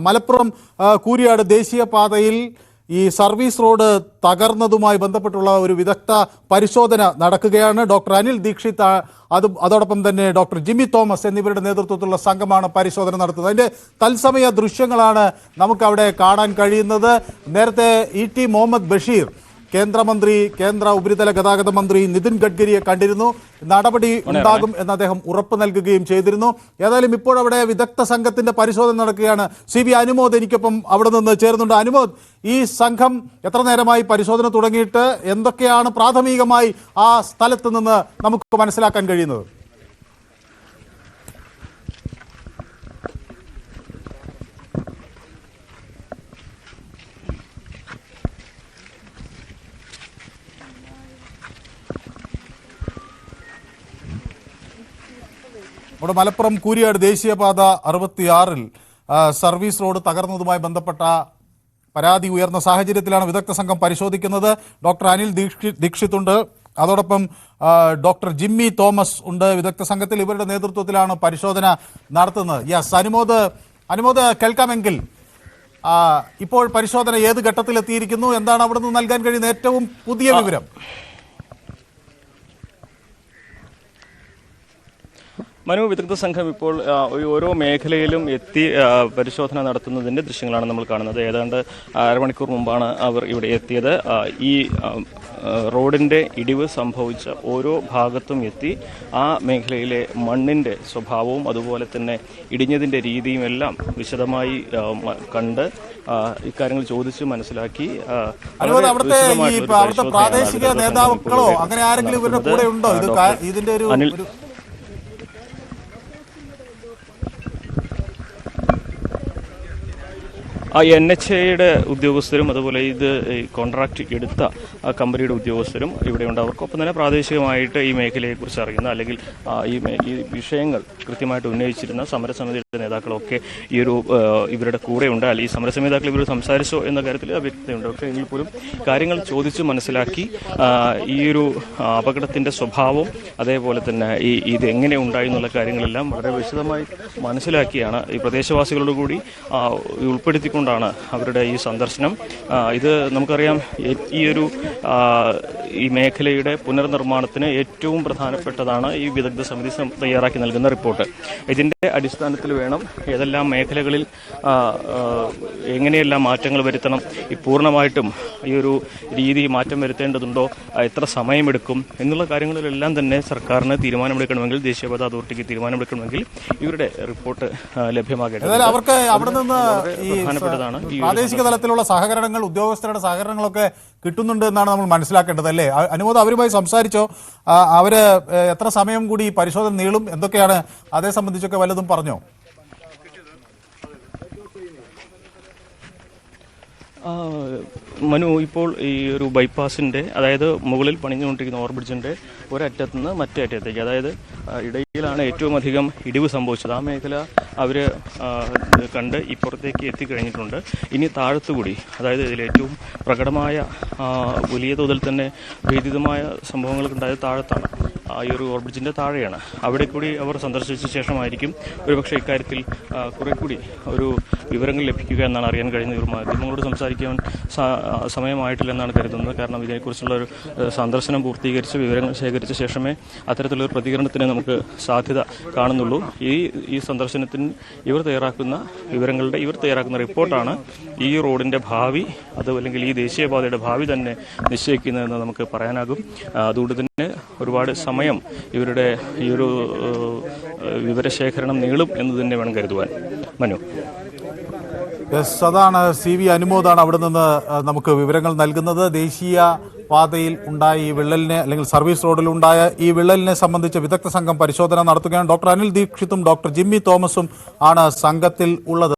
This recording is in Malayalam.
മലപ്പുറം കൂരിയാട് ദേശീയപാതയിൽ ഈ സർവീസ് റോഡ് തകർന്നതുമായി ബന്ധപ്പെട്ടുള്ള ഒരു വിദഗ്ധ പരിശോധന നടക്കുകയാണ്. ഡോക്ടർ അനിൽ ദീക്ഷിത് അതോടൊപ്പം തന്നെ ഡോക്ടർ ജിമ്മി തോമസ് എന്നിവരുടെ നേതൃത്വത്തിലുള്ള സംഘമാണ് പരിശോധന നടത്തുന്നത്. അതിന്റെ തത്സമയ ദൃശ്യങ്ങളാണ് നമുക്ക് അവിടെ കാണാൻ കഴിയുന്നത്. നേരത്തെ ഇ.ടി. മുഹമ്മദ് ബഷീർ കേന്ദ്ര ഉപരിതല ഗതാഗത മന്ത്രി നിതിൻ ഗഡ്കരിയെ കണ്ടിരുന്നു. നടപടി ഉണ്ടാകും എന്ന് അദ്ദേഹം ഉറപ്പ് നൽകുകയും ചെയ്തിരുന്നു. ഏതായാലും ഇപ്പോൾ അവിടെ വിദഗ്ധ സംഘത്തിന്റെ പരിശോധന നടക്കുകയാണ്. CB അനുമോദ് എനിക്കൊപ്പം അവിടെ നിന്ന് ചേരുന്നുണ്ട്. അനുമോദ്, ഈ സംഘം എത്ര നേരമായി പരിശോധന തുടങ്ങിയിട്ട് എന്തൊക്കെയാണ് പ്രാഥമികമായി ആ സ്ഥലത്ത് നിന്ന് നമുക്ക് മനസ്സിലാക്കാൻ കഴിയുന്നത്? ഇവിടെ മലപ്പുറം കൂരിയാട് ദേശീയപാത 66-ൽ സർവീസ് റോഡ് തകർന്നതുമായി ബന്ധപ്പെട്ട പരാതി ഉയർന്ന സാഹചര്യത്തിലാണ് വിദഗ്ധ സംഘം പരിശോധിക്കുന്നത്. ഡോക്ടർ അനിൽ ദീക്ഷിത് ഉണ്ട്, അതോടൊപ്പം ഡോക്ടർ ജിമ്മി തോമസ് ഉണ്ട് വിദഗ്ധ സംഘത്തിൽ. ഇവരുടെ നേതൃത്വത്തിലാണ് പരിശോധന നടത്തുന്നത്. യെസ്, അനുമോദ് കേൾക്കാമെങ്കിൽ ഇപ്പോൾ പരിശോധന ഏത് ഘട്ടത്തിലെത്തിയിരിക്കുന്നു? എന്താണ് അവിടെ നിന്ന് നൽകാൻ കഴിയുന്ന ഏറ്റവും പുതിയ വിവരം? വിദഗ്ധ സംഘം ഇപ്പോൾ ഓരോ മേഖലയിലും എത്തി പരിശോധന നടത്തുന്നതിന്റെ ദൃശ്യങ്ങളാണ് നമ്മൾ കാണുന്നത്. ഏതാണ്ട് അരമണിക്കൂർ മുമ്പാണ് അവർ ഇവിടെ എത്തിയത്. ഈ റോഡിന്റെ ഇടിവ് സംഭവിച്ച ഓരോ ഭാഗത്തും എത്തി ആ മേഖലയിലെ മണ്ണിന്റെ സ്വഭാവവും അതുപോലെ തന്നെ ഇടിഞ്ഞതിന്റെ രീതിയും എല്ലാം വിശദമായി കണ്ട് ഇക്കാര്യങ്ങൾ ചോദിച്ച് മനസ്സിലാക്കി. അവിടുത്തെ പ്രാദേശിക നേതാക്കളോ അങ്ങനെ ആരെങ്കിലും ഇവരുടെ കൂടെ ഉണ്ടോ? ഇതിന്റെ ഒരു NHAയുടെ ഉദ്യോഗസ്ഥരും അതുപോലെ ഇത് കോൺട്രാക്ട് എടുത്ത കമ്പനിയുടെ ഉദ്യോഗസ്ഥരും ഇവിടെയുണ്ട്. അവർക്കൊപ്പം തന്നെ പ്രാദേശികമായിട്ട് ഈ മേഖലയെക്കുറിച്ച് അറിയുന്ന അല്ലെങ്കിൽ ഈ വിഷയങ്ങൾ കൃത്യമായിട്ട് ഉന്നയിച്ചിരുന്ന സമരസമിതിയുടെ നേതാക്കളൊക്കെ ഇവരുടെ കൂടെയുണ്ട്. അല്ലെങ്കിൽ ഈ സമരസമിതി നേതാക്കൾ ഇവർ സംസാരിച്ചോ എന്ന കാര്യത്തിൽ അവ്യക്തതയുണ്ട്. പക്ഷേ എങ്കിൽ പോലും കാര്യങ്ങൾ ചോദിച്ച് മനസ്സിലാക്കി ഈ ഒരു അപകടത്തിൻ്റെ സ്വഭാവം അതേപോലെ തന്നെ ഇത് എങ്ങനെ ഉണ്ടായി എന്നുള്ള കാര്യങ്ങളെല്ലാം വളരെ വിശദമായി മനസ്സിലാക്കിയാണ് ഈ പ്രദേശവാസികളോട് കൂടി ഉൾപ്പെടുത്തിക്കൊണ്ട് അവരുടെ ഈ സന്ദർശനം. ഇത് നമുക്കറിയാം, ഈ മേഖലയുടെ പുനർനിർമ്മാണത്തിന് ഏറ്റവും പ്രധാനപ്പെട്ടതാണ് ഈ വിദഗ്ധ സമിതി തയ്യാറാക്കി നൽകുന്ന റിപ്പോർട്ട്. ഇതിന്റെ അടിസ്ഥാനത്തിൽ വേണം ഏതെല്ലാം മേഖലകളിൽ എങ്ങനെയെല്ലാം മാറ്റങ്ങൾ വരുത്തണം, പൂർണ്ണമായിട്ടും ഈ ഒരു രീതി മാറ്റം വരുത്തേണ്ടതുണ്ടോ, എത്ര സമയമെടുക്കും എന്നുള്ള കാര്യങ്ങളിലെല്ലാം തന്നെ സർക്കാരിന് തീരുമാനമെടുക്കണമെങ്കിൽ, ദേശീയപാത അതോറിറ്റിക്ക് തീരുമാനമെടുക്കണമെങ്കിൽ ഇവരുടെ റിപ്പോർട്ട് ലഭ്യമാകേണ്ടത് പ്രാദേശിക തലത്തിലുള്ള സഹകരണങ്ങൾ, ഉദ്യോഗസ്ഥരുടെ സഹകരണങ്ങളൊക്കെ കിട്ടുന്നുണ്ട് എന്നാണ് നമ്മൾ മനസ്സിലാക്കേണ്ടത്, അല്ലേ? അനുമോദ്, അവരുമായി സംസാരിച്ചോ? അവര് എത്ര സമയം കൂടി പരിശോധന നീളും, എന്തൊക്കെയാണ് അതേ സംബന്ധിച്ചൊക്കെ വല്ലതും പറഞ്ഞോ? ഇപ്പോൾ ഈ ഒരു ബൈപ്പാസിൻ്റെ, അതായത് മുകളിൽ പണിഞ്ഞുകൊണ്ടിരിക്കുന്ന ഓവർബ്രിഡ്ജിൻ്റെ ഒരറ്റത്ത് നിന്ന് മറ്റേ അറ്റത്തേക്ക്, അതായത് ഇടയിലാണ് ഏറ്റവും അധികം ഇടിവ് സംഭവിച്ചത്. ആ മേഖല അവർ കണ്ട് ഇപ്പുറത്തേക്ക് എത്തിക്കഴിഞ്ഞിട്ടുണ്ട്. ഇനി താഴത്തുകൂടി, അതായത് ഇതിലേറ്റവും പ്രകടമായ വലിയ തോതിൽ തന്നെ ഭീതിതമായ സംഭവങ്ങൾക്കുണ്ടായത് താഴത്താണ്, ഈ ഒരു ഓവർബ്രിഡ്ജിൻ്റെ താഴെയാണ്. അവിടെ കൂടി അവർ സന്ദർശിച്ച ശേഷമായിരിക്കും ഒരുപക്ഷെ ഇക്കാര്യത്തിൽ കുറെ കൂടി ഒരു വിവരങ്ങൾ ലഭിക്കുക എന്നാണ് അറിയാൻ കഴിയുന്നത്. ഇവർ മാധ്യമങ്ങളോട് സംസാരിക്കാൻ സമയമായിട്ടില്ലെന്നാണ് കരുതുന്നത്. കാരണം ഇതിനെക്കുറിച്ചുള്ള ഒരു സന്ദർശനം പൂർത്തീകരിച്ച് വിവരങ്ങൾ ശേഖരിച്ച ശേഷമേ അത്തരത്തിലുള്ള പ്രതികരണത്തിന് നമുക്ക് സാധ്യത കാണുന്നുള്ളൂ. ഈ സന്ദർശനത്തിന് ഇവർ തയ്യാറാക്കുന്ന റിപ്പോർട്ടാണ് ഈ റോഡിൻ്റെ ഭാവി, അല്ലെങ്കിൽ ഈ ദേശീയപാതയുടെ ഭാവി തന്നെ നിശ്ചയിക്കുന്നതെന്ന് നമുക്ക് പറയാനാകും. അതുകൊണ്ട് തന്നെ ഒരുപാട് സമയം ഇവരുടെ ഈ ഒരു വിവരശേഖരണം നീളും എന്ന് തന്നെ വേണം കരുതുവാൻ. മനു, അതാണ് CB അനുമോദാണ് അവിടെ നിന്ന് നമുക്ക് വിവരങ്ങൾ നൽകുന്നത്. ദേശീയ പാതയിൽ ഉണ്ടായ ഈ വിള്ളലിനെ, അല്ലെങ്കിൽ സർവീസ് റോഡിൽ ഉണ്ടായ ഈ വിള്ളലിനെ സംബന്ധിച്ച് വിദഗ്ധ സംഘം പരിശോധന നടത്തുകയാണ്. ഡോക്ടർ അനിൽ ദീക്ഷിത്തും ഡോക്ടർ ജിമ്മി തോമസും ആണ് സംഘത്തിൽ ഉള്ളത്.